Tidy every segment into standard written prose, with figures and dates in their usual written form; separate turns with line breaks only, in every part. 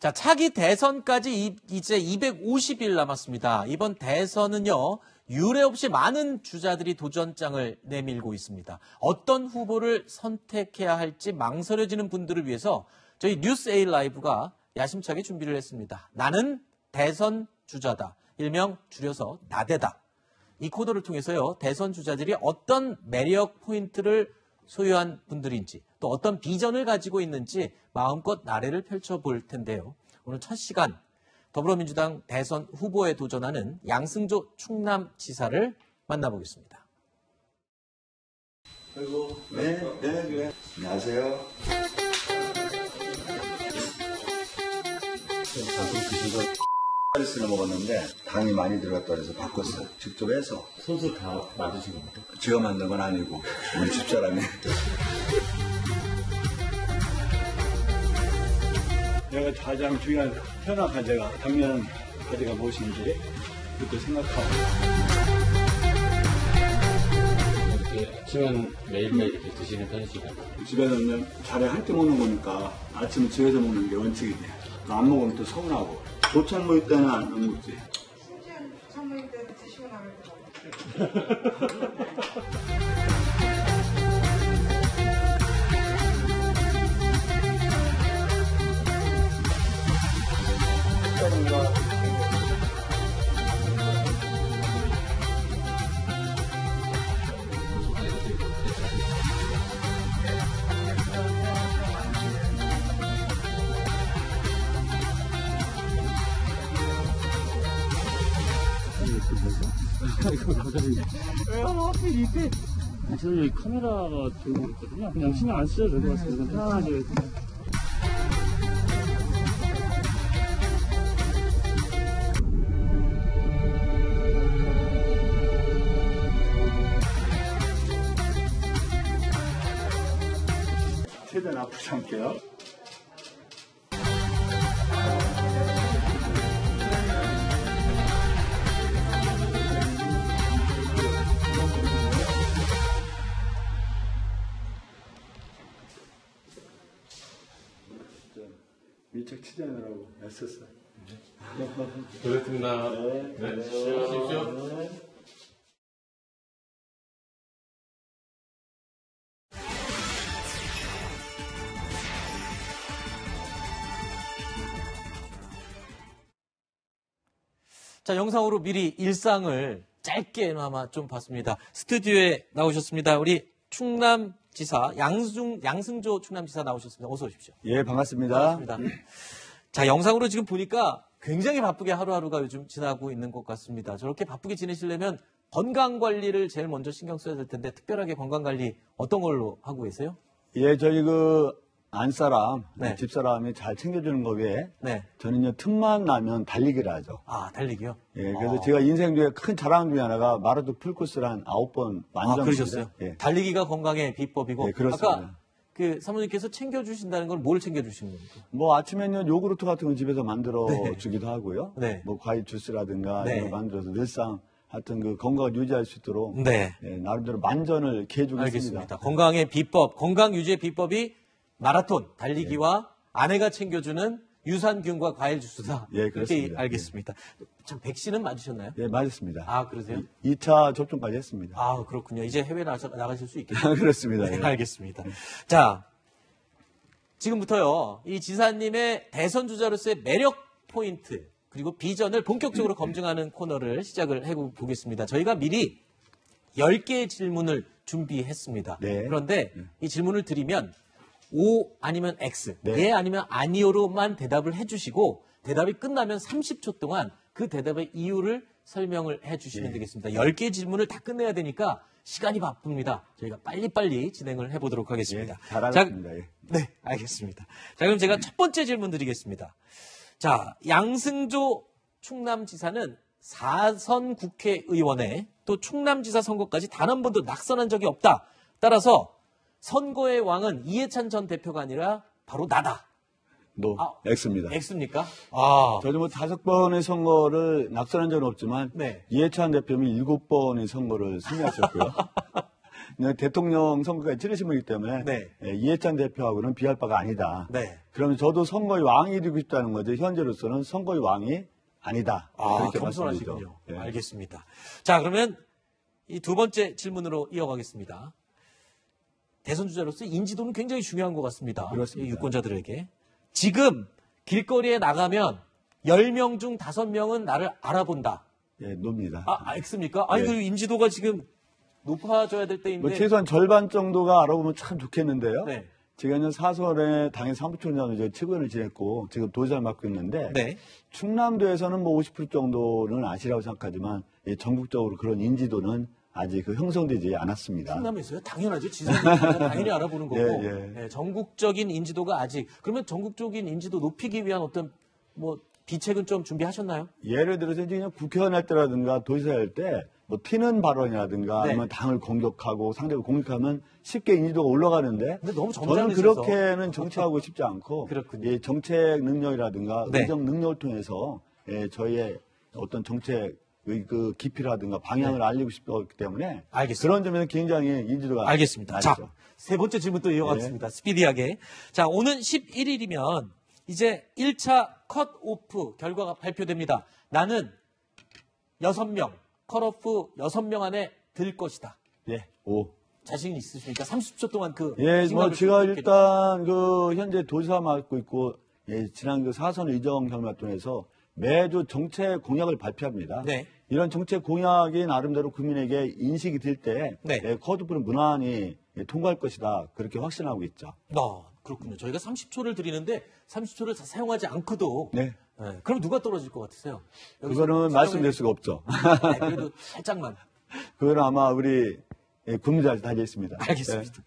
자, 차기 대선까지 이제 250일 남았습니다. 이번 대선은요, 유례 없이 많은 주자들이 도전장을 내밀고 있습니다. 어떤 후보를 선택해야 할지 망설여지는 분들을 위해서 저희 뉴스A 라이브가 야심차게 준비를 했습니다. 나는 대선 주자다. 일명 줄여서 나대다. 이 코너를 통해서요, 대선 주자들이 어떤 매력 포인트를 소유한 분들인지 또 어떤 비전을 가지고 있는지 마음껏 나래를 펼쳐볼 텐데요. 오늘 첫 시간 더불어민주당 대선 후보에 도전하는 양승조 충남지사를 만나보겠습니다.
아이고, 네, 그래. 안녕하세요. 스를 먹었는데 당이 많이 들어갔다 그래서 바꿨어요. 직접 해서.
소스 다 만드신 겁니까?
제가 만든 건 아니고 우리 집사람이.
내가 가장 중요한 현황 과제가 당면 과제가 무엇인지 그렇게 생각하고.
이렇게 아침은 매일매일 이렇게 드시는 편이신가요?
집에서는 자례 할 때 먹는 거니까 아침은 집에서 먹는 게 원칙이네. 안 먹으면 또 서운하고. 도착 모일 때는 안 먹지.
심지어 참모일 때 드시고 나면 되고.
저는 여기 카메라가 들고 있거든요. 그냥 신경 안 쓰셔도 될 것 같습니다. 편안하게.
최대한 아프지 않게요. 밀착 치자느라고 애썼어요.
그렇습니다.
네.
쉬십시오.
자, 영상으로 미리 일상을 짧게나마 좀 봤습니다. 스튜디오에 나오셨습니다. 우리 충남지사 양승조 충남지사 나오셨습니다. 어서 오십시오.
예, 반갑습니다.
반갑습니다. 자, 영상으로 지금 보니까 굉장히 바쁘게 하루하루가 요즘 지나고 있는 것 같습니다. 저렇게 바쁘게 지내시려면 건강 관리를 제일 먼저 신경 써야 될 텐데 특별하게 건강 관리 어떤 걸로 하고 계세요?
예, 저희 안사람,
네.
집사람이 잘 챙겨주는 거 외에
네.
저는요, 틈만 나면 달리기를 하죠.
아, 달리기요?
예, 그래서 제가 인생 중에 큰 자랑 중에 하나가 마라톤 풀코스를 한 9번
아,
완전.
그러셨어요?
예.
달리기가 건강의 비법이고.
네, 그렇습니다.
아까 사모님께서 챙겨주신다는 건 뭘 챙겨주시는 겁니까?
뭐 아침에는 요구르트 같은 거 집에서 만들어
네.
주기도 하고요.
네.
뭐 과일 주스라든가
네.
이런 거 만들어서 늘상 하여튼 건강을 유지할 수 있도록
네.
예, 나름대로 만전을 기해주고
알겠습니다.
있습니다.
건강의 비법, 건강 유지의 비법이 마라톤, 달리기와 아내가 챙겨주는 유산균과 과일 주스다.
예,
이렇게
그렇습니다.
알겠습니다. 참, 백신은 맞으셨나요?
예, 맞았습니다.
아, 그러세요?
2차 접종까지 했습니다.
아, 그렇군요. 이제 해외 나가실 수 있겠네요.
그렇습니다.
네,
예.
알겠습니다. 자, 지금부터요, 이 지사님의 대선 주자로서의 매력 포인트, 그리고 비전을 본격적으로 검증하는 코너를 시작을 해보겠습니다. 저희가 미리 10개의 질문을 준비했습니다.
네.
그런데 이 질문을 드리면 O 아니면 X,
네.
예 아니면 아니오로만 대답을 해주시고 대답이 끝나면 30초 동안 그 대답의 이유를 설명을 해주시면 되겠습니다. 10개의 질문을 다 끝내야 되니까 시간이 바쁩니다. 저희가 빨리빨리 진행을 해보도록 하겠습니다.
예, 잘하겠습니다. 예.
네, 알겠습니다. 자, 그럼 제가 첫 번째 질문 드리겠습니다. 자, 양승조 충남지사는 4선 국회의원에 또 충남지사 선거까지 단 한 번도 낙선한 적이 없다. 따라서 선거의 왕은 이해찬 전 대표가 아니라 바로 나다.
X입니다.
X입니까? 아,
저도 뭐 5번의 선거를 낙선한 적은 없지만
네.
이해찬 대표는 7번의 선거를 승리하셨고요. 대통령 선거에 치르신 분이기 때문에
네.
이해찬 대표하고는 비할 바가 아니다.
네.
그러면 저도 선거의 왕이 되고 싶다는 거죠. 현재로서는 선거의 왕이 아니다.
아,
그렇게
겸손하시군요.
말씀드리죠. 예.
알겠습니다. 자, 그러면 이 두 번째 질문으로 이어가겠습니다. 대선 주자로서 인지도는 굉장히 중요한 것 같습니다.
그렇습니다.
이 유권자들에게. 지금 길거리에 나가면 10명 중 5명은 나를 알아본다.
예, 놉니다.
아, 알겠습니까? 아니,
네.
그 인지도가 지금 높아져야 될 때인데.
뭐 최소한 절반 정도가 알아보면 참 좋겠는데요.
네.
지금은 사설에 당의 사무총장으로 이제 측근을 지냈고 지금 도지사를 맡고 있는데
네.
충남도에서는 뭐 50% 정도는 아시라고 생각하지만 전국적으로 그런 인지도는 아직 형성되지 않았습니다.
충남에서요? 당연하죠. 지사님 당연히 알아보는 거고.
예, 예.
네, 전국적인 인지도가 아직. 그러면 전국적인 인지도 높이기 위한 어떤 뭐 비책은 좀 준비하셨나요?
예를 들어서 이제 그냥 국회의원 할 때라든가 도지사 할 때 뭐 튀는 발언이라든가
네.
아니면 당을 공격하고 상대를 공격하면 쉽게 인지도가 올라가는데
근데 너무
저는
점잖으셔서.
그렇게는 정치하고 싶지 않고
그렇군요.
이 정책 능력이라든가
네.
의정 능력을 통해서 저희의 어떤 정책의 그 깊이라든가 방향을 알리고 싶었기 때문에
알겠습니다.
그런 점에서 굉장히 인지도가
알겠습니다. 자,
낮죠.
세 번째 질문 또 이어가겠습니다. 스피디하게. 자, 오는 11일이면 이제 1차 컷오프 결과가 발표됩니다. 나는 6명, 컷오프 6명 안에 들 것이다.
예, 오.
자신 있으십니까? 30초 동안 그.
예, 뭐
자신감을
제가
좀
일단 그 현재 도지사 맡고 있고 지난 그 사선 의정 경험을 통해서 매주 정책 공약을 발표합니다.
네.
이런 정책 공약이 나름대로 국민에게 인식이 될 때
네.
컷오프는 무난히 통과할 것이다. 그렇게 확신하고 있죠.
그렇군요. 저희가 30초를 드리는데 30초를 다 사용하지 않고도.
네.
네, 그럼 누가 떨어질 것 같으세요? 여기서
그거는
사용해-
말씀드릴 수가 없죠.
네, 그래도 살짝만.
그거는 아마 우리 국민들한테 달려 있습니다.
알겠습니다.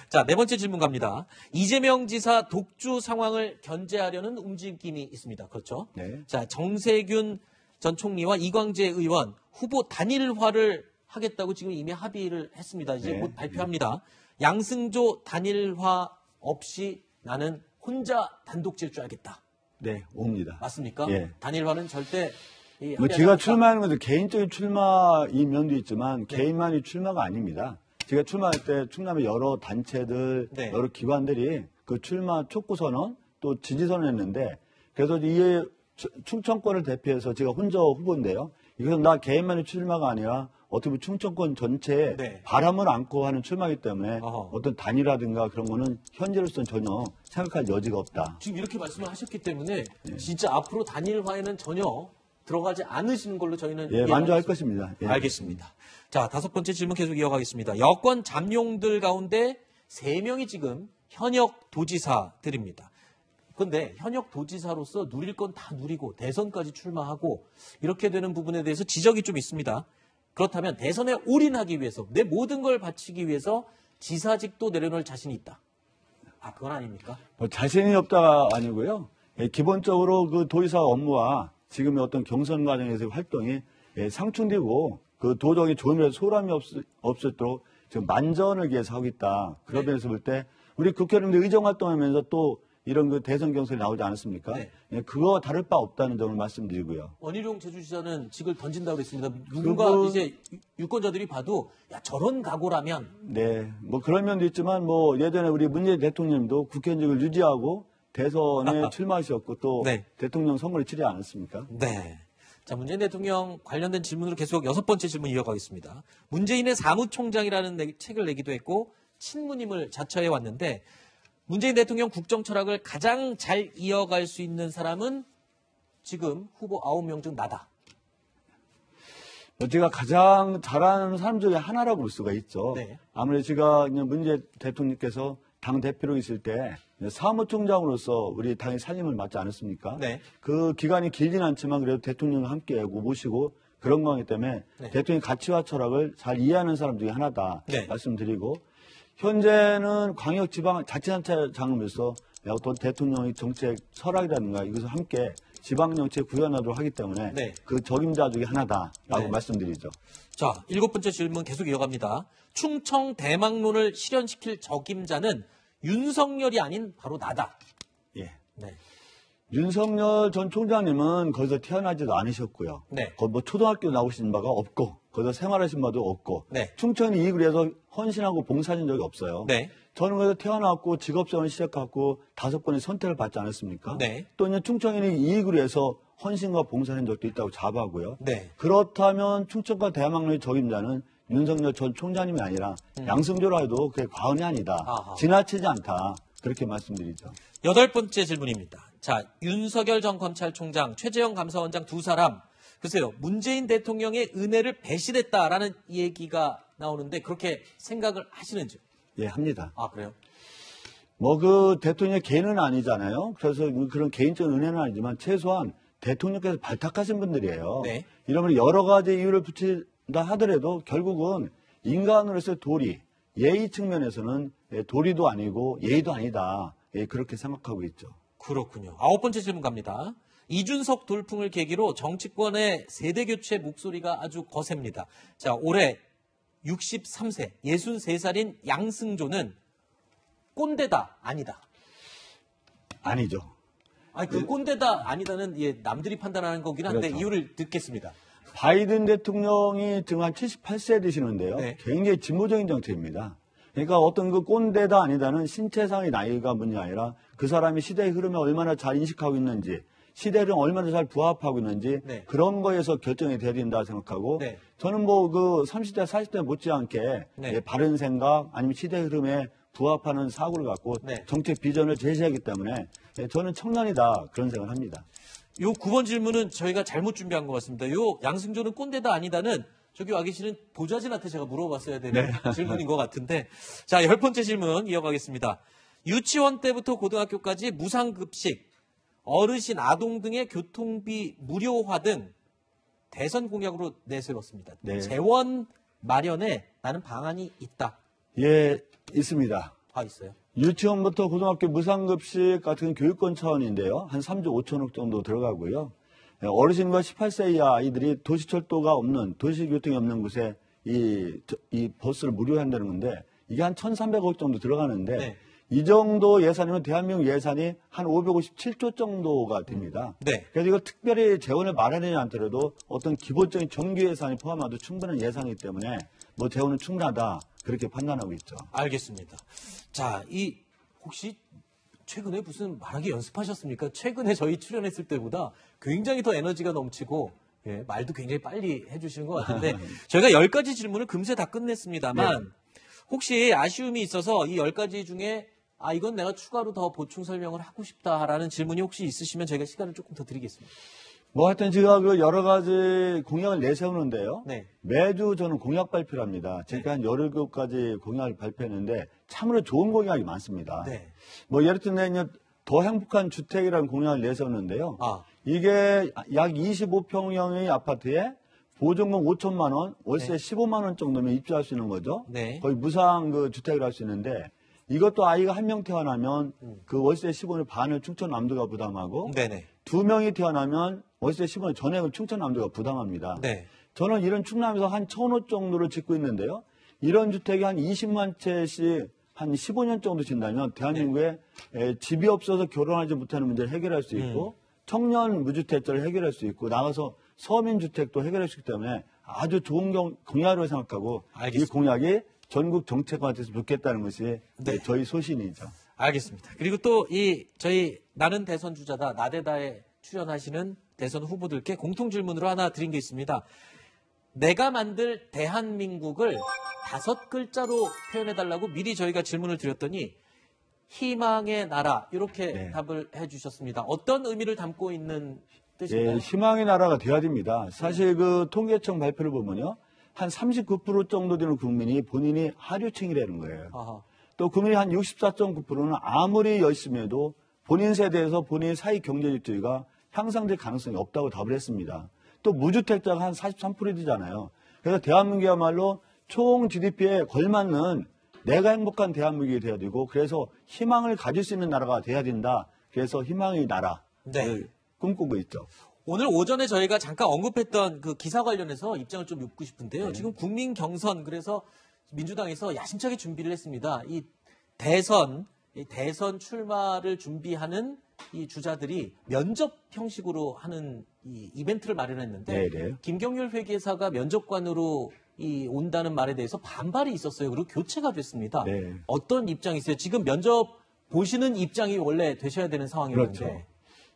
자, 네 번째 질문 갑니다. 이재명 지사 독주 상황을 견제하려는 움직임이 있습니다. 그렇죠?
네.
자, 정세균 전 총리와 이광재 의원 후보 단일화를 하겠다고 지금 이미 합의를 했습니다. 이제
네.
곧 발표합니다. 양승조 단일화 없이 나는 혼자 단독 질주하겠다.
네, 옵니다.
맞습니까?
예.
단일화는 절대
뭐
합의하지
제가
않겠다.
출마하는 것도 개인적인 출마인 면도 있지만
네.
개인만이 출마가 아닙니다. 제가 출마할 때 충남의 여러 단체들,
네.
여러 기관들이 그 출마 촉구 선언 또 지지 선언했는데 그래서 이 충청권을 대표해서 제가 혼자 후보인데요. 이것은 나 개인만의 출마가 아니라 어떻게 보면 충청권 전체에
네.
바람을 안고 하는 출마이기 때문에
어허.
어떤 단일화든가 그런 거는 현재로서는 전혀 생각할 여지가 없다.
지금 이렇게 말씀을 하셨기 때문에
예.
진짜 앞으로 단일화에는 전혀 들어가지 않으시는 걸로 저희는
예,
이해하고
만족할
있습니다.
것입니다. 예.
알겠습니다. 자, 다섯 번째 질문 계속 이어가겠습니다. 여권 잠룡들 가운데 3명이 지금 현역 도지사들입니다. 그런데 현역 도지사로서 누릴 건 다 누리고 대선까지 출마하고 이렇게 되는 부분에 대해서 지적이 좀 있습니다. 그렇다면 대선에 올인하기 위해서 내 모든 걸 바치기 위해서 지사직도 내려놓을 자신이 있다. 아, 그건 아닙니까?
뭐 자신이 없다가 아니고요. 기본적으로 그 도지사 업무와 지금의 어떤 경선 과정에서의 활동이 상충되고 그 도덕이 조금이라도 소홀함이 없었도록 지금 만전을 위해서 하고 있다. 그런
네.
면에서 볼 때 우리 국회의원들 의정 활동하면서 또 이런 그 대선 경선이 나오지 않았습니까?
네.
그거 다를 바 없다는 점을 말씀드리고요.
원희룡 제주지사는 직을 던진다고 그랬습니다. 누군가
그분-
이제 유권자들이 봐도 야, 저런 각오라면
네, 뭐 그런 면도 있지만 뭐 예전에 우리 문재인 대통령님도 국회의원직을 유지하고 대선에 출마하셨고 또
네.
대통령 선거를 치르지 않았습니까?
네. 자, 문재인 대통령 관련된 질문으로 계속 6번째 질문 이어가겠습니다. 문재인의 사무총장이라는 책을 내기도 했고 친문임을 자처해 왔는데 문재인 대통령 국정 철학을 가장 잘 이어갈 수 있는 사람은 지금 후보 9명 중 나다.
제가 가장 잘하는 사람 중에 하나라고 볼 수가 있죠.
네.
아무래도 제가 그냥 문재인 대통령께서 당 대표로 있을 때 사무총장으로서 우리 당의 살림을 맡지 않았습니까?
네.
그 기간이 길진 않지만 그래도 대통령과 함께 모시고 그런 거기 때문에
네.
대통령의 가치와 철학을 잘 이해하는 사람 중에 하나다
네.
말씀드리고 현재는 광역지방자치단체장으로서 어떤 대통령의 정책 철학이라든가 이것을 함께 지방정책 구현하도록 하기 때문에
네.
그 적임자 중에 하나다라고
네.
말씀드리죠.
자, 7번째 질문 계속 이어갑니다. 충청 대망론을 실현시킬 적임자는 윤석열이 아닌 바로 나다.
예.
네.
윤석열 전 총장님은 거기서 태어나지도 않으셨고요.
네.
거기 뭐 초등학교 나오신 바가 없고 거기서 생활하신 바도 없고
네.
충청이 이익을 위해서 헌신하고 봉사한 적이 없어요.
네.
저는 그래서 태어났고 직업생활을 시작하고 5번의 선택을 받지 않았습니까?
네.
또 이제 충청인이 이익을 위해서 헌신과 봉사한 적도 있다고 자부하고요.
네.
그렇다면 충청과 대한민국의 적임자는 윤석열 전 총장님이 아니라 양승조라 해도 그게 과언이 아니다.
아하.
지나치지 않다. 그렇게 말씀드리죠.
8번째 질문입니다. 자, 윤석열 전 검찰총장, 최재형 감사원장 두 사람, 글쎄요, 문재인 대통령의 은혜를 배신했다라는 얘기가 나오는데 그렇게 생각을 하시는지요?
예, 합니다.
아, 그래요?
뭐 그 대통령의 개인은 아니잖아요. 그래서 그런 개인적 은혜는 아니지만 최소한 대통령께서 발탁하신 분들이에요.
네.
이러면 여러 가지 이유를 붙인다 하더라도 결국은 인간으로서의 도리, 예의 측면에서는 도리도 아니고 예의도 아니다. 예, 그렇게 생각하고 있죠.
그렇군요. 9번째 질문 갑니다. 이준석 돌풍을 계기로 정치권의 세대교체 목소리가 아주 거셉니다. 자, 올해 63세, 63살인 양승조는 꼰대다, 아니다.
아니죠.
아니, 그 꼰대다, 아니다는 예, 남들이 판단하는 거긴 한데
그렇죠.
이유를 듣겠습니다.
바이든 대통령이 지금 한 78세 되시는데요.
네.
굉장히 진보적인 정책입니다. 그러니까 어떤 그 꼰대다 아니다는 신체상의 나이가 문제 아니라 그 사람이 시대의 흐름에 얼마나 잘 인식하고 있는지, 시대를 얼마나 잘 부합하고 있는지
네.
그런 거에서 결정이 돼야 된다 생각하고
네.
저는 뭐 그 30대, 40대 못지않게
네.
예, 바른 생각 아니면 시대 흐름에 부합하는 사고를 갖고
네.
정책 비전을 제시하기 때문에 예, 저는 청년이다 그런 생각을 합니다.
요 9번 질문은 저희가 잘못 준비한 것 같습니다. 요 양승조는 꼰대다, 아니다는 저기 와 계시는 보좌진한테 제가 물어봤어야 되는 질문인 것 같은데. 자, 10번째 질문 이어가겠습니다. 유치원 때부터 고등학교까지 무상급식, 어르신, 아동 등의 교통비 무료화 등 대선 공약으로 내세웠습니다.
네.
재원 마련에 나는 방안이 있다.
예, 있습니다.
있어요.
유치원부터 고등학교 무상급식 같은 교육권 차원인데요. 한 3조 5천억 정도 들어가고요. 어르신과 18세 이하 아이들이 도시철도가 없는, 도시교통이 없는 곳에 이 버스를 무료한다는 건데 이게 한 1,300억 정도 들어가는데
네.
이 정도 예산이면 대한민국 예산이 한 557조 정도가 됩니다.
네.
그래서 이거 특별히 재원을 마련하지 않더라도 어떤 기본적인 정규 예산이 포함해도 충분한 예산이기 때문에 뭐 재원은 충분하다 그렇게 판단하고 있죠.
알겠습니다. 자, 혹시 최근에 무슨 말하기 연습하셨습니까? 최근에 저희 출연했을 때보다 굉장히 더 에너지가 넘치고 예, 말도 굉장히 빨리 해주시는 것 같은데 저희가 10가지 질문을 금세 다 끝냈습니다만 혹시 아쉬움이 있어서 이 10가지 중에 이건 내가 추가로 더 보충 설명을 하고 싶다라는 질문이 혹시 있으시면 저희가 시간을 조금 더 드리겠습니다.
뭐 하여튼 제가 그 여러 가지 공약을 내세우는데요.
네.
매주 저는 공약 발표를 합니다. 제가 한 17가지 공약을 발표했는데 참으로 좋은 공약이 많습니다.
네.
뭐 예를 들면 더 행복한 주택이라는 공약을 내세웠는데요. 이게 약 25평형의 아파트에 보증금 5천만 원, 월세 15만 원 정도면 입주할 수 있는 거죠.
네.
거의 무상 그 주택을 할 수 있는데 이것도 아이가 한 명 태어나면 그 월세 15원의 반을 충청남도가 부담하고
네네. 2명이
태어나면 월세 10원 전액을 충청남도가 부담합니다.
네.
저는 이런 충남에서 한 1,000호 정도를 짓고 있는데요. 이런 주택이 한 20만 채씩 한 15년 정도 진다면 대한민국에 집이 없어서 결혼하지 못하는 문제를 해결할 수 있고 청년 무주택자를 해결할 수 있고 나가서 서민주택도 해결할 수 있기 때문에 아주 좋은 공약으로 생각하고
알겠습니다.
이 공약이 전국 정책화가 됐으면 좋겠다는 것이 저희 소신이죠.
알겠습니다. 그리고 또 저희 나는 대선 주자다 나대다에 출연하시는 대선 후보들께 공통 질문으로 하나 드린 게 있습니다. 내가 만들 대한민국을 5글자로 표현해달라고 미리 저희가 질문을 드렸더니 희망의 나라 이렇게 답을 해주셨습니다. 어떤 의미를 담고 있는 뜻인가요?
예, 희망의 나라가 돼야 됩니다. 사실 그 통계청 발표를 보면요. 한 39% 정도 되는 국민이 본인이 하류층이라는 거예요.
아하.
또 국민이 한 64.9%는 아무리 열심히 해도 본인 세대에서 본인 사회 경제질주의가 향상될 가능성이 없다고 답을 했습니다. 또 무주택자가 한 43% 되잖아요. 그래서 대한민국이야말로 총 GDP에 걸맞는 내가 행복한 대한민국이 돼야 되고 그래서 희망을 가질 수 있는 나라가 돼야 된다. 그래서 희망의 나라를 꿈꾸고 있죠.
오늘 오전에 저희가 잠깐 언급했던 그 기사 관련해서 입장을 좀 묻고 싶은데요. 지금 국민 경선 그래서 민주당에서 야심차게 준비를 했습니다. 이 대선 출마를 준비하는 이 주자들이 면접 형식으로 하는 이 이벤트를 마련했는데
네네.
김경률 회계사가 면접관으로 온다는 말에 대해서 반발이 있었어요. 그리고 교체가 됐습니다.
네.
어떤 입장이세요? 지금 면접 보시는 입장이 원래 되셔야 되는 상황이었는데
그렇죠.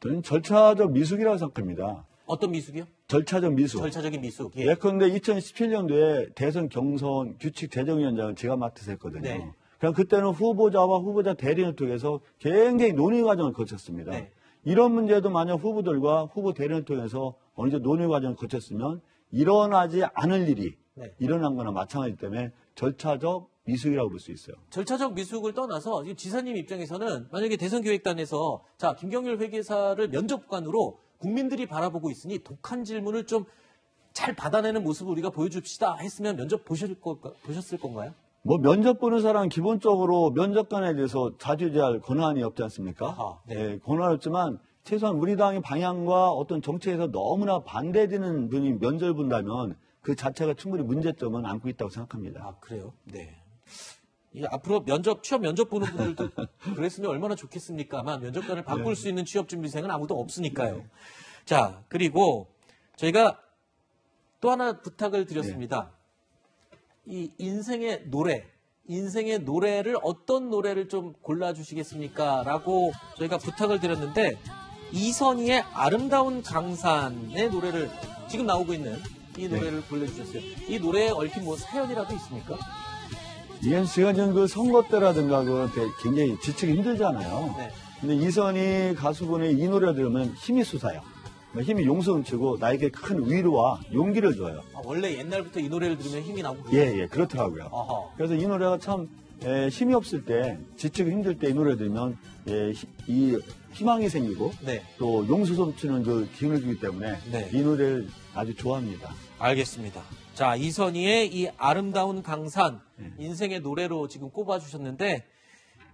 저는 절차적 미숙이라고 생각합니다.
어떤 미숙이요?
절차적 미숙.
절차적인 미숙. 예.
예컨대 2017년도에 대선 경선 규칙 제정위원장을 제가 맡아서 했거든요.
네.
그럼 그때는 후보자와 후보자 대리인을 통해서 굉장히 논의 과정을 거쳤습니다.
네.
이런 문제도 만약 후보들과 후보 대리인을 통해서 어느 정도 논의 과정을 거쳤으면 일어나지 않을 일이
네.
일어난 거나 마찬가지이기 때문에 절차적 미숙이라고 볼 수 있어요.
절차적 미숙을 떠나서 지금 지사님 입장에서는 만약에 대선기획단에서 자 김경률 회계사를 면접관으로 국민들이 바라보고 있으니 독한 질문을 좀 잘 받아내는 모습을 우리가 보여줍시다 했으면 면접 보셨을 건가요?
뭐 면접 보는 사람은 기본적으로 면접관에 대해서 자주제할 권한이 없지 않습니까?
아하, 네.
예, 권한이 없지만 최소한 우리 당의 방향과 어떤 정책에서 너무나 반대되는 분이 면접을 본다면 그 자체가 충분히 문제점은 안고 있다고 생각합니다.
아 그래요? 네. 앞으로 취업 면접 보는 분들도 그랬으면 얼마나 좋겠습니까만 면접관을 바꿀 수 있는 취업준비생은 아무도 없으니까요. 자 그리고 저희가 또 하나 부탁을 드렸습니다. 이 인생의 노래를 어떤 노래를 좀 골라주시겠습니까? 라고 저희가 부탁을 드렸는데 이선희의 아름다운 강산의 노래를 지금 나오고 있는 이 노래를 골라주셨어요. 이 노래에 얽힌 뭐 사연이라도 있습니까?
이현 씨가 지금 그 선거 때라든가 굉장히 지치기 힘들잖아요.
네.
근데 이선희 가수분의 이 노래 들으면 힘이 솟아요. 힘이 용서음치고 나에게 큰 위로와 용기를 줘요.
아, 원래 옛날부터 이 노래를 들으면 힘이 나고
예, 그렇더라고요.
어허.
그래서 이 노래가 참 힘이 없을 때, 지치고 힘들 때 이 노래 들으면 이 희망이 생기고
네.
또 용서 솜치는 그 기운을 주기 때문에
네.
이 노래를 아주 좋아합니다.
알겠습니다. 자, 이선희의 이 아름다운 강산 인생의 노래로 지금 꼽아주셨는데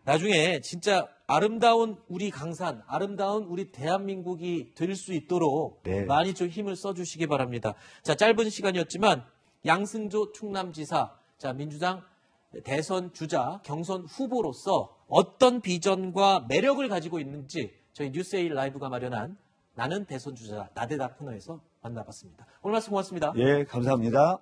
나중에 진짜 아름다운 우리 강산, 아름다운 우리 대한민국이 될 수 있도록
네.
많이 좀 힘을 써주시기 바랍니다. 자, 짧은 시간이었지만 양승조 충남지사, 자, 민주당 대선 주자, 경선 후보로서 어떤 비전과 매력을 가지고 있는지 저희 뉴스에일 라이브가 마련한 나는 대선 주자 나대다 코너에서 만나봤습니다. 오늘 말씀 고맙습니다.
예, 감사합니다.